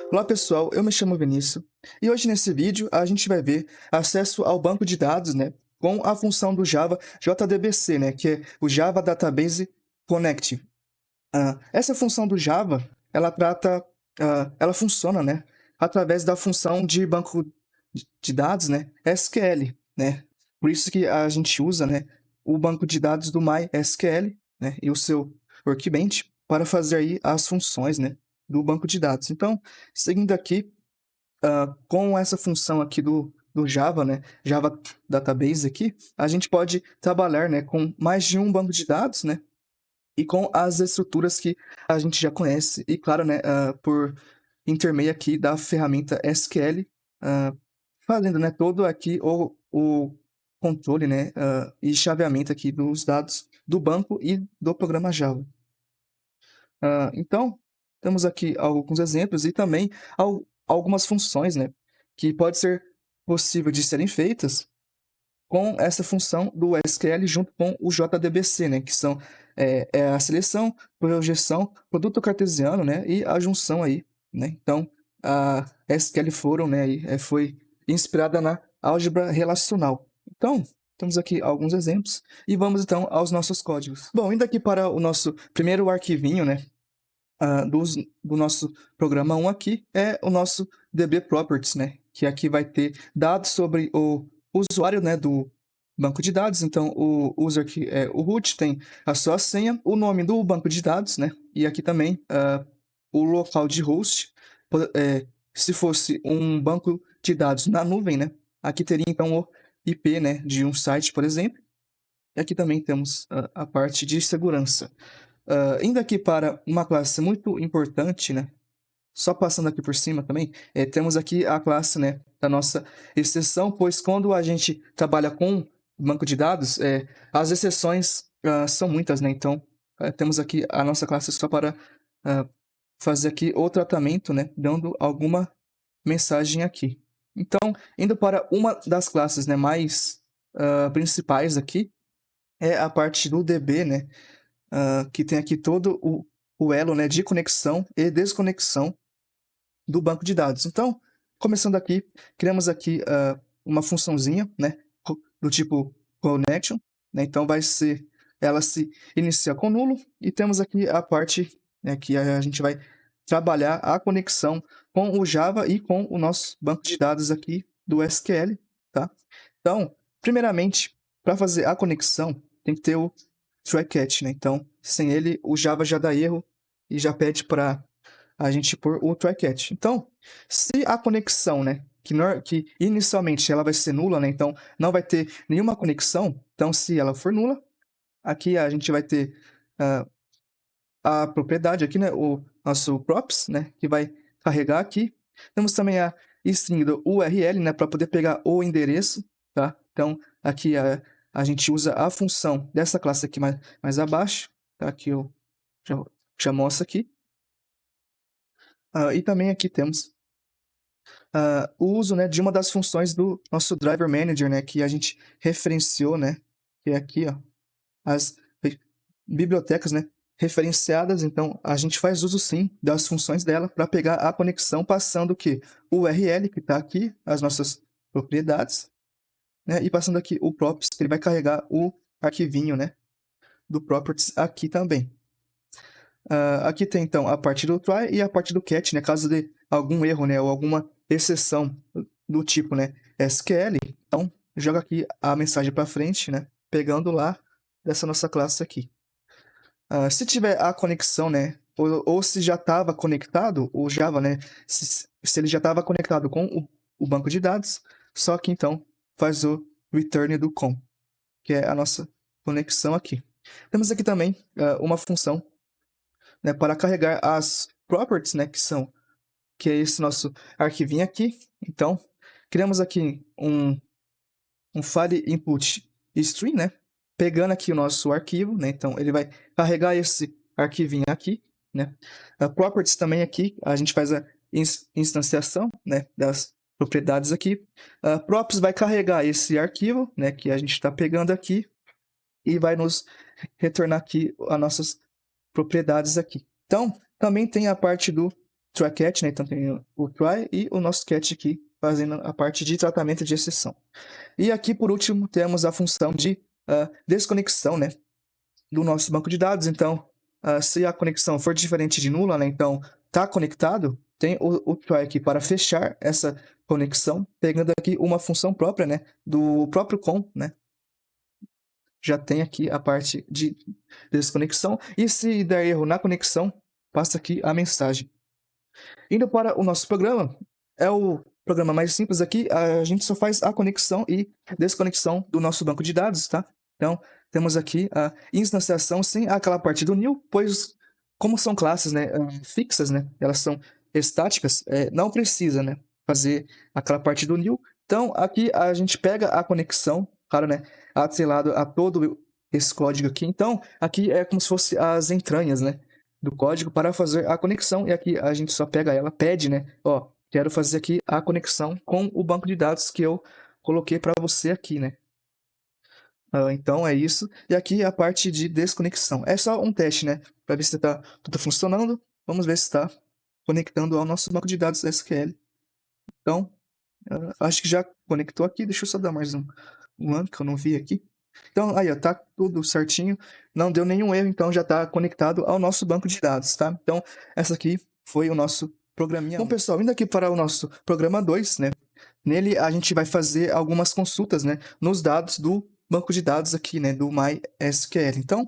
Olá pessoal, eu me chamo Vinícius e hoje nesse vídeo a gente vai ver acesso ao banco de dados, com a função do Java JDBC, que é o Java Database Connect. Essa função do Java, ela funciona, através da função de banco de dados, SQL, Por isso que a gente usa, o banco de dados do MySQL, e o seu workbench para fazer aí as funções, do banco de dados. Então, seguindo aqui, com essa função aqui do Java, Java Database aqui, a gente pode trabalhar, com mais de um banco de dados, e com as estruturas que a gente já conhece, e claro, por intermeio aqui da ferramenta SQL, fazendo, todo aqui o controle, e chaveamento aqui dos dados do banco e do programa Java. Então, temos aqui alguns exemplos e também algumas funções, que pode ser possível de serem feitas com essa função do SQL junto com o JDBC, que são a seleção, projeção, produto cartesiano, e a junção aí, Então, a SQL Forum, foi inspirada na álgebra relacional. Então, temos aqui alguns exemplos e vamos então aos nossos códigos. Bom, indo aqui para o nosso primeiro arquivinho, do nosso programa 1 aqui, é o nosso DB Properties, que aqui vai ter dados sobre o usuário, do banco de dados. Então, o user que é o root tem a sua senha, o nome do banco de dados, e aqui também o local de host. Se fosse um banco de dados na nuvem, aqui teria então o IP, de um site, por exemplo. E aqui também temos a parte de segurança. Indo aqui para uma classe muito importante, só passando aqui por cima também, temos aqui a classe, da nossa exceção, pois quando a gente trabalha com banco de dados, as exceções são muitas, Então, temos aqui a nossa classe só para fazer aqui o tratamento, dando alguma mensagem aqui. Então, indo para uma das classes, mais principais aqui, é a parte do DB, que tem aqui todo o elo, de conexão e desconexão do banco de dados. Então, começando aqui, criamos aqui uma funçãozinha, do tipo connection, Então, ela se inicia com nulo, e temos aqui a parte que a gente vai trabalhar a conexão com o Java e com o nosso banco de dados aqui do SQL, tá? Então, primeiramente, para fazer a conexão, tem que ter o try catch, Então, sem ele, o Java já dá erro e já pede para a gente pôr o try catch. Então, se a conexão, que inicialmente ela vai ser nula, Então, não vai ter nenhuma conexão. Então, se ela for nula, aqui a gente vai ter a propriedade aqui, o nosso props, que vai carregar aqui. Temos também a string do URL, para poder pegar o endereço, tá? Então, aqui a gente usa a função dessa classe aqui mais abaixo, tá? Aqui eu já mostro aqui. E também aqui temos o uso, de uma das funções do nosso Driver Manager, que a gente referenciou, que é aqui, ó, as bibliotecas, referenciadas. Então, a gente faz uso, sim, das funções dela para pegar a conexão, passando o quê? O URL, que está aqui, as nossas propriedades, e passando aqui o props, que ele vai carregar o arquivinho, do properties aqui também. Aqui tem, então, a parte do try e a parte do catch, caso de algum erro, ou alguma exceção do tipo, SQL. Então, joga aqui a mensagem para frente, pegando lá dessa nossa classe aqui. Se tiver a conexão, ou se já estava conectado, o Java, se ele já estava conectado com o banco de dados, só que, então, faz o return do com, que é a nossa conexão aqui. Temos aqui também uma função, para carregar as properties, que é esse nosso arquivinho aqui. Então, criamos aqui um file input string, pegando aqui o nosso arquivo, Então, ele vai carregar esse arquivinho aqui, properties também aqui, a gente faz a instanciação, das propriedades aqui. Props vai carregar esse arquivo, que a gente está pegando aqui, e vai nos retornar aqui as nossas propriedades aqui. Então, também tem a parte do try catch, né? Então tem o try e o nosso catch aqui, fazendo a parte de tratamento de exceção. E aqui, por último, temos a função de desconexão, né, do nosso banco de dados. Então, se a conexão for diferente de nula, né, então está conectado, tem o try aqui para fechar essa conexão, pegando aqui uma função própria, né, do próprio com, né, já tem aqui a parte de desconexão, e se der erro na conexão, passa aqui a mensagem. Indo para o nosso programa, é o programa mais simples aqui, a gente só faz a conexão e desconexão do nosso banco de dados, tá? Então, temos aqui a instanciação sem aquela parte do new, pois como são classes, né, fixas, né, elas são estáticas, não precisa, né, fazer aquela parte do new. Então, aqui a gente pega a conexão, claro, né, atrelado a todo esse código aqui. Então, aqui é como se fosse as entranhas, né, do código para fazer a conexão, e aqui a gente só pega ela, pede, né, ó, quero fazer aqui a conexão com o banco de dados que eu coloquei para você aqui, né. Então é isso, e aqui é a parte de desconexão. É só um teste, né, para ver se tá tudo funcionando. Vamos ver se está conectando ao nosso banco de dados SQL. Então, acho que já conectou aqui, deixa eu só dar mais um ano que eu não vi aqui. Então, aí, ó, tá tudo certinho, não deu nenhum erro, então já está conectado ao nosso banco de dados, tá? Então, essa aqui foi o nosso programinha. Bom, pessoal, indo aqui para o nosso programa 2, né? Nele a gente vai fazer algumas consultas, né, nos dados do banco de dados aqui, né, do MySQL. Então,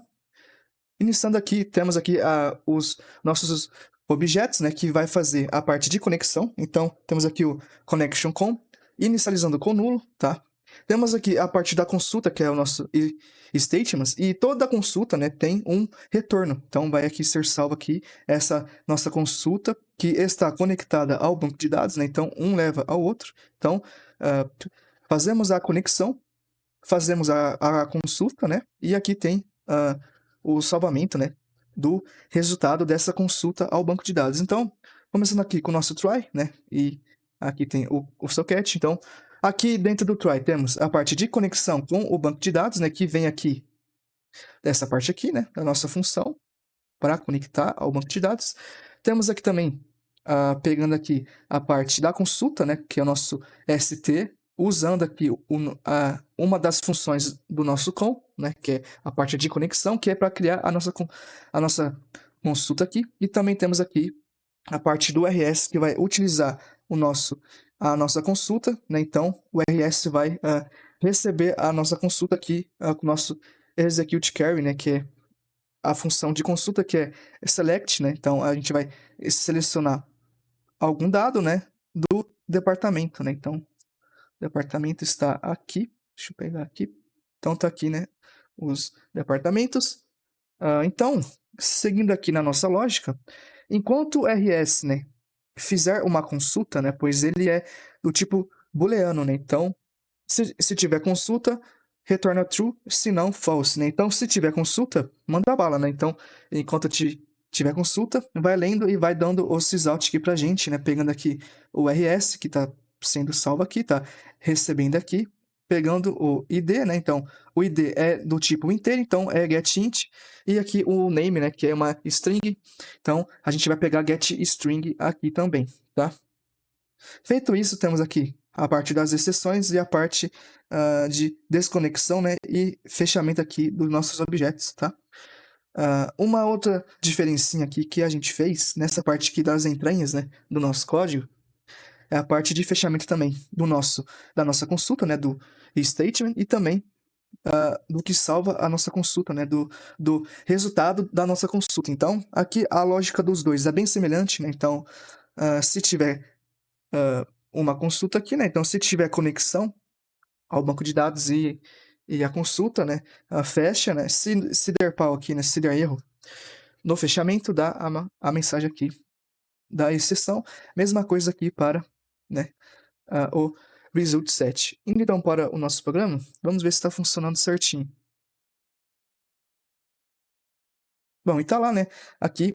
iniciando aqui, temos aqui os nossos objetos, né, que vai fazer a parte de conexão. Então, temos aqui o connection com, inicializando com nulo, tá? Temos aqui a parte da consulta, que é o nosso statements, e toda consulta, né, tem um retorno. Então, vai aqui ser salvo aqui essa nossa consulta, que está conectada ao banco de dados, né? Então, um leva ao outro. Então, fazemos a conexão, fazemos a consulta, né? E aqui tem o salvamento, né, do resultado dessa consulta ao banco de dados. Então, começando aqui com o nosso try, né, e aqui tem o socket. Então, aqui dentro do try temos a parte de conexão com o banco de dados, né, que vem aqui dessa parte aqui, né, da nossa função para conectar ao banco de dados. Temos aqui também, pegando aqui a parte da consulta, né, que é o nosso ST, usando aqui uma das funções do nosso com, né, que é a parte de conexão, que é para criar a nossa consulta aqui. E também temos aqui a parte do RS, que vai utilizar a nossa consulta, né? Então, o RS vai receber a nossa consulta aqui com o nosso execute query, né, que é a função de consulta, que é select, né? Então, a gente vai selecionar algum dado, né, do departamento, né? Então, o departamento está aqui. Deixa eu pegar aqui. Então, tá aqui, né, os departamentos. Então, seguindo aqui na nossa lógica, enquanto o RS, né, fizer uma consulta, né, pois ele é do tipo booleano, né? Então, se tiver consulta, retorna true, se não, false, né? Então, se tiver consulta, manda bala, né? Então, enquanto tiver consulta, vai lendo e vai dando o sysout aqui pra gente, né? Pegando aqui o RS, que tá sendo salvo aqui, tá recebendo aqui, pegando o ID, né? Então, o ID é do tipo inteiro, então é getInt, e aqui o name, né, que é uma string, então a gente vai pegar getString aqui também, tá? Feito isso, temos aqui a parte das exceções e a parte de desconexão, né, e fechamento aqui dos nossos objetos, tá? Uma outra diferencinha aqui que a gente fez nessa parte aqui das entranhas, né, do nosso código, é a parte de fechamento também da nossa consulta, né, do statement, e também do que salva a nossa consulta, né, do resultado da nossa consulta. Então, aqui a lógica dos dois é bem semelhante, né? Então, se tiver uma consulta aqui, né? Então, se tiver conexão ao banco de dados e a consulta, né, fecha, né? Se der pau aqui, né, se der erro no fechamento, dá a mensagem aqui da exceção. Mesma coisa aqui para, né, o result set. Indo então para o nosso programa, vamos ver se está funcionando certinho. Bom, e tá lá, né, aqui,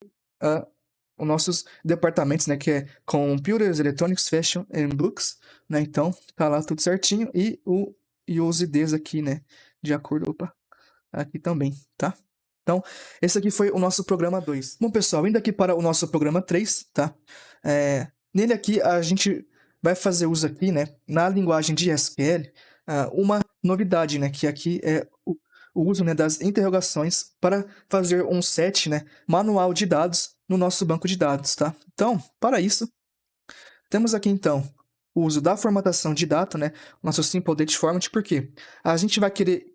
os nossos departamentos, né, que é Computers, Electronics, Fashion and Books, né, então tá lá tudo certinho, e os IDs aqui, né, de acordo, aqui também, tá? Então, esse aqui foi o nosso programa 2. Bom, pessoal, indo aqui para o nosso programa 3, tá? Nele aqui, a gente vai fazer uso aqui, né, na linguagem de SQL, uma novidade, né, que aqui é o uso, né, das interrogações para fazer um set, né, manual de dados no nosso banco de dados, tá? Então, para isso, temos aqui, então, o uso da formatação de data, né, nosso Simple Date Format, porque a gente vai querer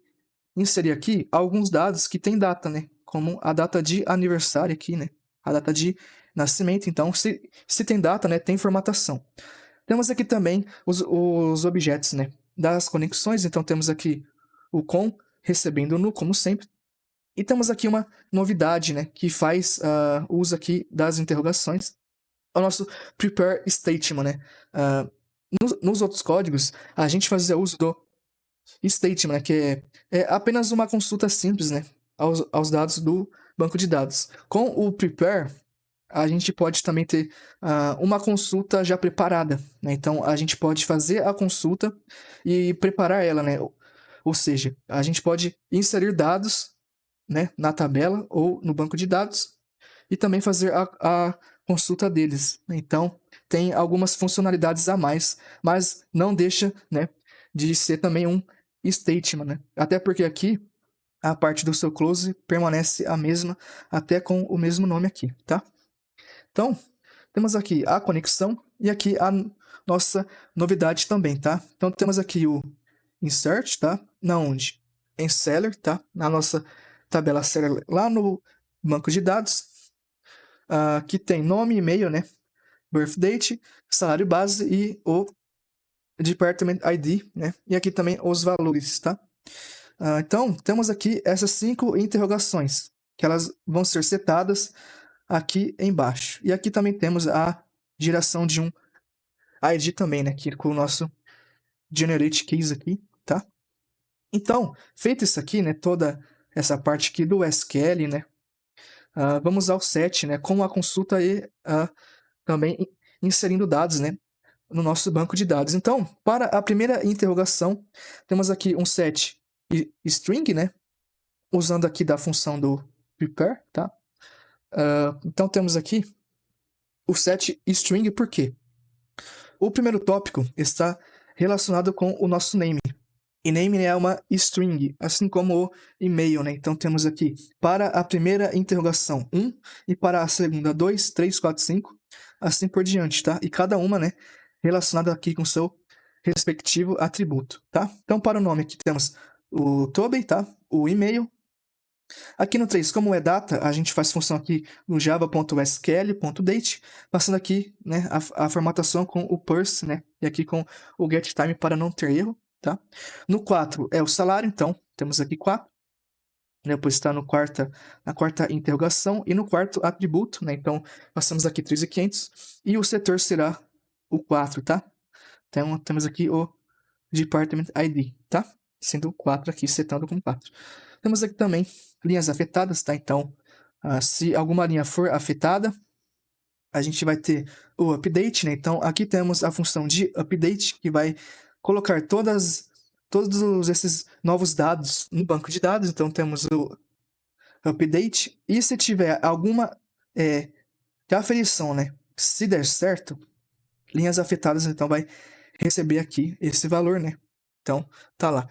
inserir aqui alguns dados que têm data, né? Como a data de aniversário aqui, né? A data de nascimento. Então, se tem data, né? Tem formatação. Temos aqui também os objetos, né? Das conexões. Então, temos aqui o com recebendo no, como sempre. E temos aqui uma novidade, né? Que faz uso aqui das interrogações. É o nosso prepare statement, né? Nos outros códigos, a gente fazia uso do statement, né, que é apenas uma consulta simples, né, aos dados do banco de dados. Com o prepare, a gente pode também ter uma consulta já preparada, né? Então, a gente pode fazer a consulta e preparar ela, né? Ou seja, a gente pode inserir dados, né, na tabela ou no banco de dados e também fazer a consulta deles. Então, tem algumas funcionalidades a mais, mas não deixa, né, de ser também um statement, né? Até porque aqui a parte do seu close permanece a mesma, até com o mesmo nome aqui, tá? Então, temos aqui a conexão e aqui a nossa novidade também, tá? Então, temos aqui o insert, tá? Na onde? Em seller, tá? Na nossa tabela seller lá no banco de dados, que tem nome, e-mail, né? Birth date, salário base e o department ID, né? E aqui também os valores, tá? Então, temos aqui essas 5 interrogações, que elas vão ser setadas aqui embaixo. E aqui também temos a geração de um ID também, né? Aqui com o nosso generate keys aqui, tá? Então, feito isso aqui, né? Toda essa parte aqui do SQL, né? Vamos ao set, né? Com a consulta e também inserindo dados, né? No nosso banco de dados. Então, para a primeira interrogação, temos aqui um set string, né? Usando aqui da função do prepare, tá? Então, temos aqui o set string, por quê? O primeiro tópico está relacionado com o nosso name. E name é uma string, assim como o e-mail, né? Então, temos aqui para a primeira interrogação 1 e para a segunda 2, 3, 4, 5, assim por diante, tá? E cada uma, né, relacionada aqui com o seu respectivo atributo, tá? Então, para o nome aqui temos o Toby, tá? O e-mail. Aqui no 3, como é data, a gente faz função aqui no java.sql.date, passando aqui, né, a formatação com o parse, né? E aqui com o getTime para não ter erro, tá? No 4 é o salário, então, temos aqui 4. Depois está na quarta interrogação e no quarto atributo, né? Então, passamos aqui 3.500 e o setor será o 4, tá? Então, temos aqui o Department ID, tá? Sendo 4 aqui, setando com 4. Temos aqui também linhas afetadas, tá? Então, se alguma linha for afetada, a gente vai ter o update, né? Então, aqui temos a função de update, que vai colocar todos esses novos dados no banco de dados. Então, temos o update. E se tiver alguma aferição, né? Se der certo, linhas afetadas, então, vai receber aqui esse valor, né? Então, tá lá.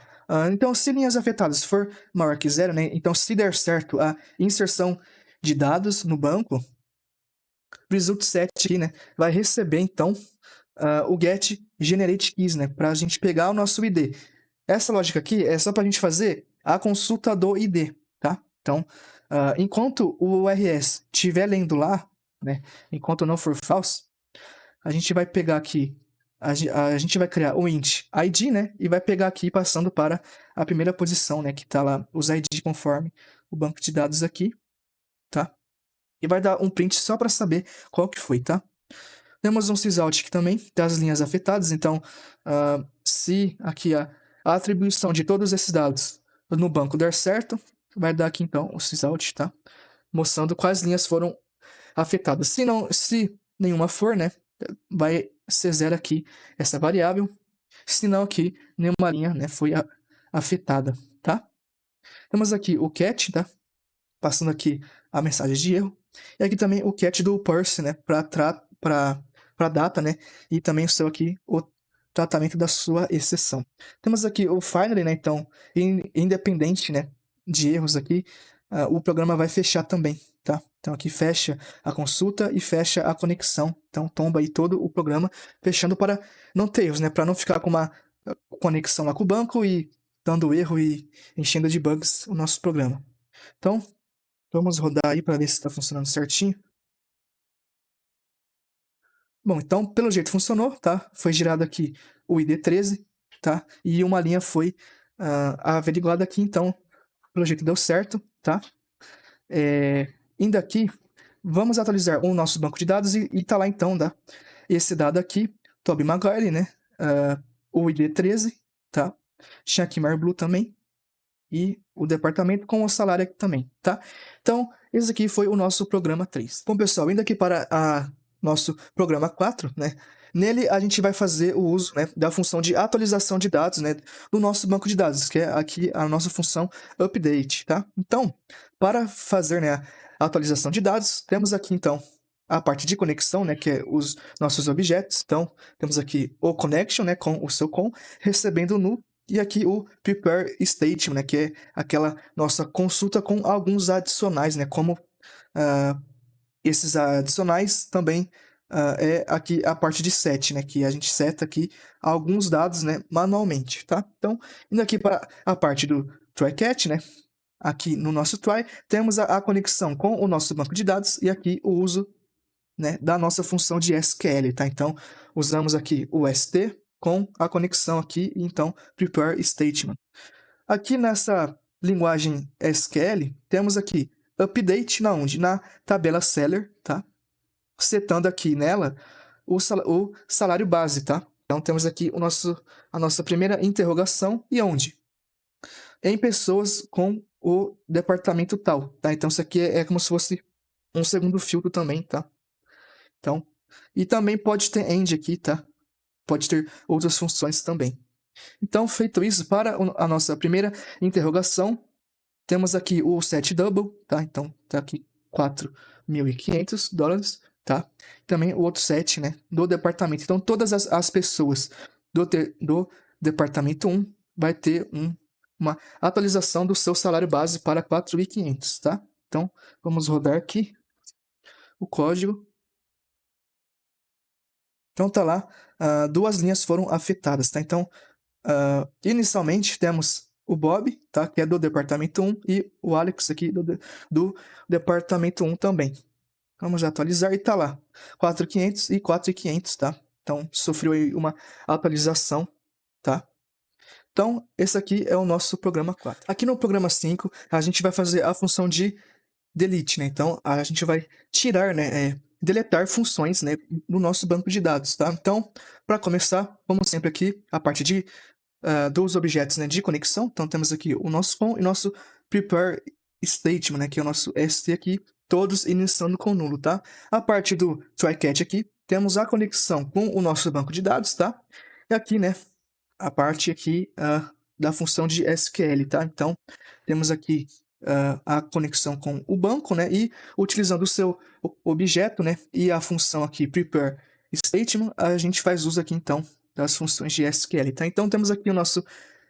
Então, se linhas afetadas for maior que 0, né? Então, se der certo a inserção de dados no banco, result set aqui, né? Vai receber, então, o get generate keys, né? Para a gente pegar o nosso ID. Essa lógica aqui é só para a gente fazer a consulta do ID, tá? Então, enquanto o URS estiver lendo lá, né? Enquanto não for false, a gente vai pegar aqui, a gente vai criar o int id, né? E vai pegar aqui passando para a primeira posição, né? Que tá lá os id conforme o banco de dados aqui, tá? E vai dar um print só para saber qual que foi, tá? Temos um sysout aqui também das linhas afetadas, então se aqui a atribuição de todos esses dados no banco der certo, vai dar aqui então o sysout, tá? Mostrando quais linhas foram afetadas. Se nenhuma for, né, vai ser zero aqui essa variável. Se não aqui, nenhuma linha, né, foi afetada, tá? Temos aqui o cat, tá? passando aqui a mensagem de erro. E aqui também o cat do parse, né, para data, né, e também o seu aqui, o tratamento da sua exceção. Temos aqui o finally, né, então, independente, né, de erros aqui, o programa vai fechar também, tá? Então aqui fecha a consulta e fecha a conexão. Então tomba aí todo o programa, fechando para não ter erros, né, para não ficar com uma conexão lá com o banco e dando erro e enchendo de bugs o nosso programa. Então, vamos rodar aí para ver se está funcionando certinho. Bom, então, pelo jeito funcionou, tá? Foi girado aqui o ID13, tá? E uma linha foi averiguada aqui, então, pelo jeito deu certo, tá? Indo aqui, vamos atualizar o nosso banco de dados e tá lá então, tá? Esse dado aqui, Tobey Maguire, né? O ID13, tá? Shankmar Blue também, e o departamento com o salário aqui também, tá? Então, esse aqui foi o nosso programa 3. Bom, pessoal, indo aqui para nosso programa 4, né? Nele, a gente vai fazer o uso, né, da função de atualização de dados, né, do nosso banco de dados, que é aqui a nossa função update, tá? Então, para fazer, né, a atualização de dados, temos aqui, então, a parte de conexão, né, que é os nossos objetos. Então, temos aqui o connection, né, com o seu com, recebendo no, e aqui o prepare statement, né, que é aquela nossa consulta com alguns adicionais, né, como esses adicionais também é aqui a parte de set, né, que a gente seta aqui alguns dados, né, manualmente, tá? Então, indo aqui para a parte do try-catch, né, aqui no nosso try, temos a conexão com o nosso banco de dados e aqui o uso, né, da nossa função de SQL, tá? Então, usamos aqui o ST com a conexão aqui, então, prepare statement. Aqui nessa linguagem SQL, temos aqui update na onde? Na tabela seller, tá? Setando aqui nela o salário base, tá? Então, temos aqui a nossa primeira interrogação, e onde? Em pessoas com o departamento tal, tá? Então, isso aqui é como se fosse um segundo filtro também, tá? Então, e também pode ter end aqui, tá? Pode ter outras funções também. Então, feito isso, para a nossa primeira interrogação, temos aqui o set double, tá? Então, tá aqui $4.500, tá? Também o outro set, né, do departamento. Então, todas as pessoas do departamento 1 vai ter uma atualização do seu salário base para 4.500, tá? Então, vamos rodar aqui o código. Então, tá lá, duas linhas foram afetadas, tá? Então, inicialmente temos o Bob, tá? Que é do departamento 1, e o Alex aqui do departamento 1 também. Vamos atualizar e tá lá, 4.500 e 4.500, tá? Então, sofreu aí uma atualização, tá? Então, esse aqui é o nosso programa 4. Aqui no programa 5, a gente vai fazer a função de delete, né? Então, a gente vai tirar, né, deletar funções, né, no nosso banco de dados, tá? Então, para começar, vamos sempre aqui a parte de dos objetos, né, de conexão. Então, temos aqui o nosso com e nosso prepare statement, né, que é o nosso ST aqui, todos iniciando com nulo, tá? A parte do try-catch aqui, temos a conexão com o nosso banco de dados, tá? E aqui, né, a parte aqui da função de SQL, tá? Então, temos aqui a conexão com o banco, né? E utilizando o seu objeto, né? E a função aqui prepare statement, a gente faz uso aqui, então, das funções de SQL, tá? Então, temos aqui o nosso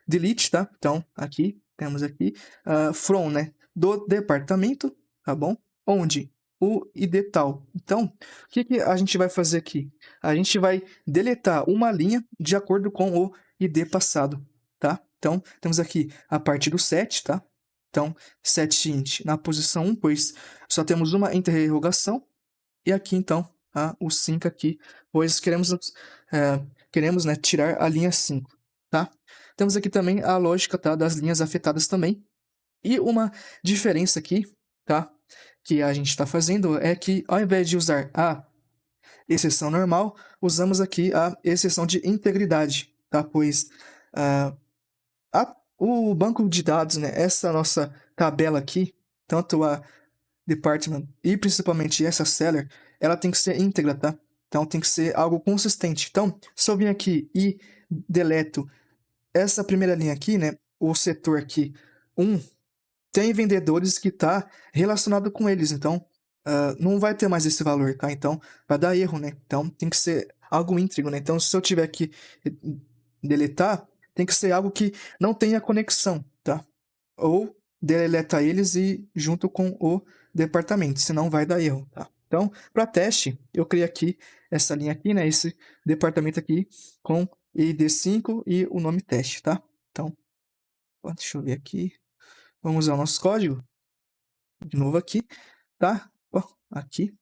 delete, tá? Então, aqui, temos aqui from, né? Do departamento, tá bom? Onde? O ID tal. Então, o que a gente vai fazer aqui? A gente vai deletar uma linha de acordo com o ID passado, tá? Então, temos aqui a parte do set, tá? Então, set int na posição 1, pois só temos uma interrogação. E aqui, então, o 5 aqui, pois queremos, né, tirar a linha 5, tá? Temos aqui também a lógica, tá, das linhas afetadas também. E uma diferença aqui, tá, que a gente está fazendo é que, ao invés de usar a exceção normal, usamos aqui a exceção de integridade, tá? Pois o banco de dados, né, essa nossa tabela aqui, tanto a department e principalmente essa seller, ela tem que ser íntegra, tá? Então tem que ser algo consistente. Então, se eu vim aqui e deleto essa primeira linha aqui, né, o setor aqui 1, tem vendedores que tá relacionado com eles, então não vai ter mais esse valor, tá? Então vai dar erro, né? Então tem que ser algo íntegro, né? Então se eu tiver que deletar, tem que ser algo que não tenha conexão, tá? Ou deleta eles e junto com o departamento, senão vai dar erro, tá? Então, para teste, eu criei aqui essa linha aqui, né? Esse departamento aqui com ID5 e o nome teste, tá? Então, deixa eu ver aqui. Vamos usar o nosso código. De novo aqui, tá? Aqui.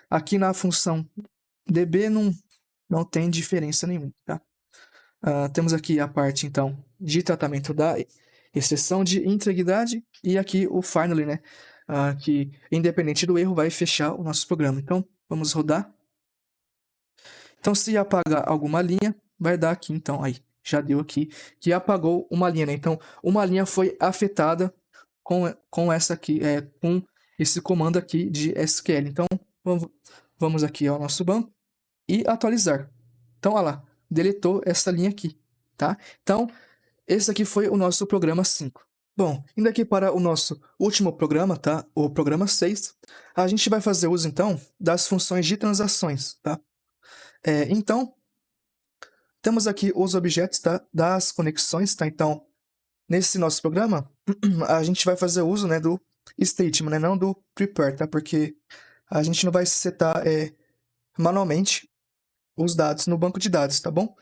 Aqui na função db não tem diferença nenhuma, tá? Temos aqui a parte, então, de tratamento da exceção de integridade e aqui o finally, né? Que, independente do erro, vai fechar o nosso programa. Então, vamos rodar. Então, se apagar alguma linha, vai dar aqui, então, aí, já deu aqui, que apagou uma linha, né? Então, uma linha foi afetada com essa aqui, com esse comando aqui de SQL. Então, vamos aqui ao nosso banco e atualizar. Então, olha lá, deletou essa linha aqui, tá? Então, esse aqui foi o nosso programa 5. Bom, indo aqui para o nosso último programa, tá? O programa 6, a gente vai fazer uso, então, das funções de transações, tá? Então, temos aqui os objetos, tá? Das conexões, tá? Então, nesse nosso programa, a gente vai fazer uso, né, do statement, né? Não do prepare, tá? Porque a gente não vai setar manualmente os dados no banco de dados, tá bom?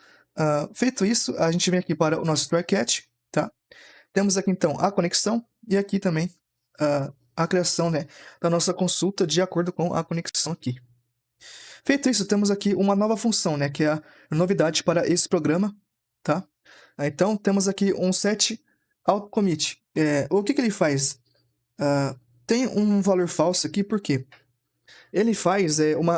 Feito isso, a gente vem aqui para o nosso try catch, tá? Temos aqui, então, a conexão e aqui também a criação, né, da nossa consulta de acordo com a conexão aqui. Feito isso, temos aqui uma nova função, né, que é a novidade para esse programa, tá? Então, temos aqui um set out commit. O que ele faz? Tem um valor falso aqui, por quê? Ele faz uma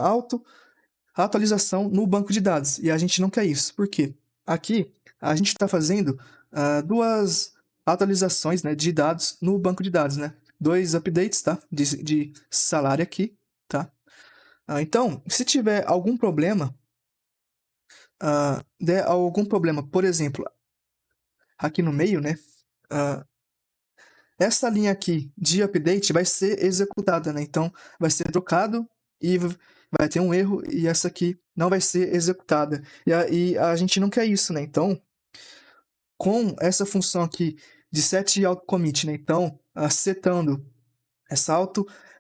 atualização no banco de dados, e a gente não quer isso. Por quê? Aqui, a gente está fazendo duas atualizações, né, de dados no banco de dados, né? 2 updates, tá? De salário aqui, tá? Então, se tiver algum problema, por exemplo, aqui no meio, né? Essa linha aqui de update vai ser executada, né? Então, vai ser trocado e vai ter um erro e essa aqui não vai ser executada. E a gente não quer isso, né? Então, com essa função aqui de set out commit, né? Então, setando essa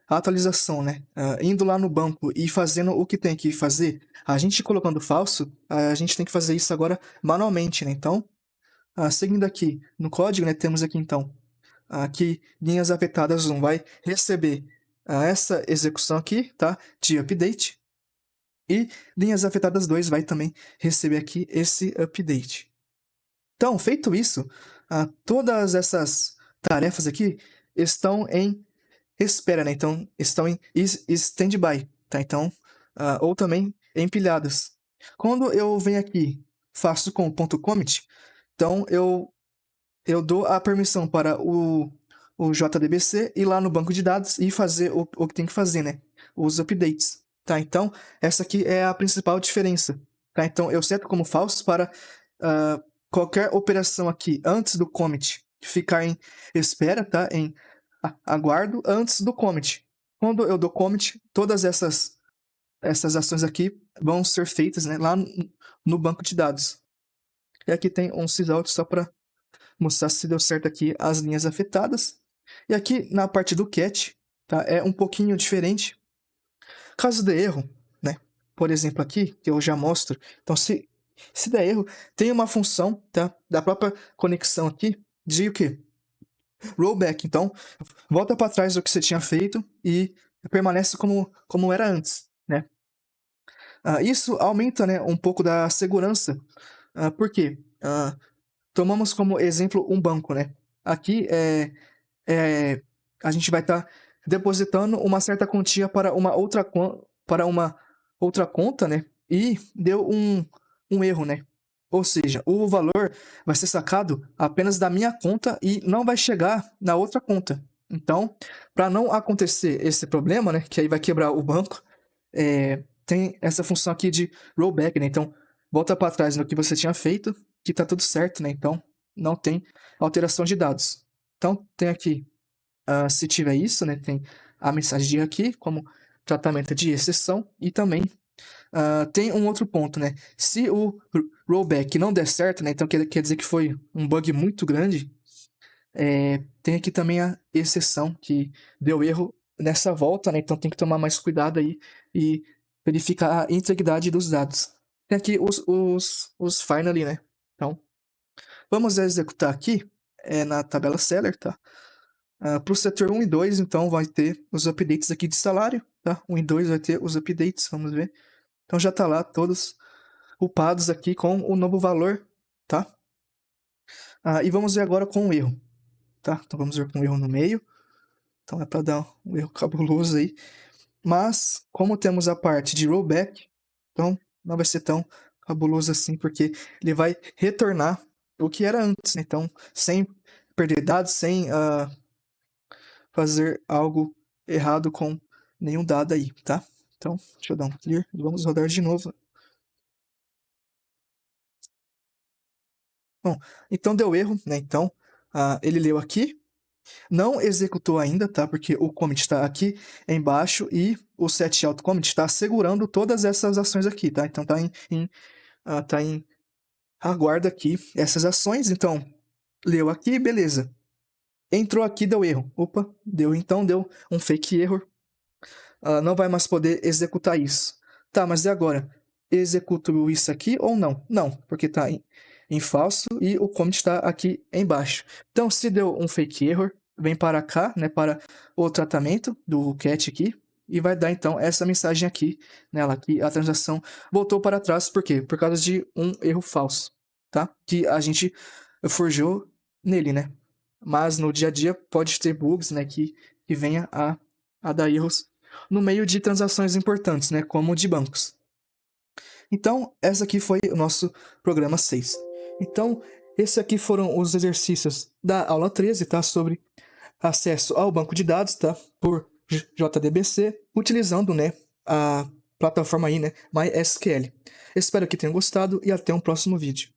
atualização, né? Indo lá no banco e fazendo o que tem que fazer, a gente colocando falso, a gente tem que fazer isso agora manualmente, né? Então, seguindo aqui no código, né? Temos aqui, então, que linhas afetadas 1 vai receber essa execução aqui, tá? De update. E linhas afetadas 2 vai também receber aqui esse update. Então, feito isso, todas essas tarefas aqui estão em espera, né? Então, estão em standby, tá? Então, ou também empilhadas. Quando eu venho aqui, faço com .commit, então eu dou a permissão para o JDBC ir lá no banco de dados e fazer o que tem que fazer, né? Os updates, tá? Então, essa aqui é a principal diferença, tá? Então, eu seto como falso para qualquer operação aqui antes do commit ficar em espera, tá? Em aguardo antes do commit. Quando eu dou commit, todas essas ações aqui vão ser feitas, né, lá no banco de dados. E aqui tem um sysout só para mostrar se deu certo aqui as linhas afetadas. E aqui na parte do catch, tá? É um pouquinho diferente. Caso dê erro, né? Por exemplo aqui, que eu já mostro. Então, se der erro, tem uma função, tá? Da própria conexão aqui, de o quê? Rollback. Então, volta para trás do que você tinha feito e permanece como era antes, né? Isso aumenta, né, um pouco da segurança. Por quê? Tomamos como exemplo um banco, né? Aqui a gente vai estar depositando uma certa quantia para uma outra conta, né? E deu um erro, né? Ou seja, o valor vai ser sacado apenas da minha conta e não vai chegar na outra conta. Então, para não acontecer esse problema, né? Que aí vai quebrar o banco, tem essa função aqui de rollback, né? Então, volta para trás no que você tinha feito, que tá tudo certo, né? Então, não tem alteração de dados. Então, tem aqui se tiver isso, né, tem a mensagem de erro aqui, como tratamento de exceção, e também tem um outro ponto, né? Se o rollback não der certo, né? Então quer dizer que foi um bug muito grande. Tem aqui também a exceção que deu erro nessa volta, né? Então tem que tomar mais cuidado aí e verificar a integridade dos dados. Tem aqui os finally, né? Então, vamos executar aqui na tabela seller, tá? Para o setor 1 e 2, então, vai ter os updates aqui de salário, tá? 1 e 2 vai ter os updates, vamos ver. Então já tá lá todos upados aqui com o novo valor, tá? E vamos ver agora com o erro, tá? Então vamos ver com o erro no meio. Então é para dar um erro cabuloso aí. Mas, como temos a parte de rollback, então não vai ser tão cabuloso assim, porque ele vai retornar o que era antes, né? Então, sem perder dados, sem fazer algo errado com nenhum dado aí, tá? Então, deixa eu dar um clear e vamos rodar de novo. Bom, então deu erro, né? Então, ele leu aqui, não executou ainda, tá? Porque o commit está aqui embaixo e o set out commit está segurando todas essas ações aqui, tá? Então tá em aguarda aqui essas ações. Então, leu aqui, beleza. Entrou aqui, deu erro. Opa, deu um fake error. Não vai mais poder executar isso. Tá, mas e agora? Executo isso aqui ou não? Não, porque tá em falso e o commit está aqui embaixo. Então, se deu um fake error, vem para cá, né, para o tratamento do cat aqui, e vai dar então essa mensagem aqui, nela aqui, a transação voltou para trás, por quê? Por causa de um erro falso, tá? Que a gente forjou nele, né? Mas no dia a dia pode ter bugs, né, que venha a dar erros no meio de transações importantes, né, como de bancos. Então, essa aqui foi o nosso programa 6. Então, esses aqui foram os exercícios da aula 13, tá? Sobre acesso ao banco de dados, tá? Por JDBC, utilizando, né, a plataforma aí, né, MySQL. Espero que tenham gostado e até um próximo vídeo.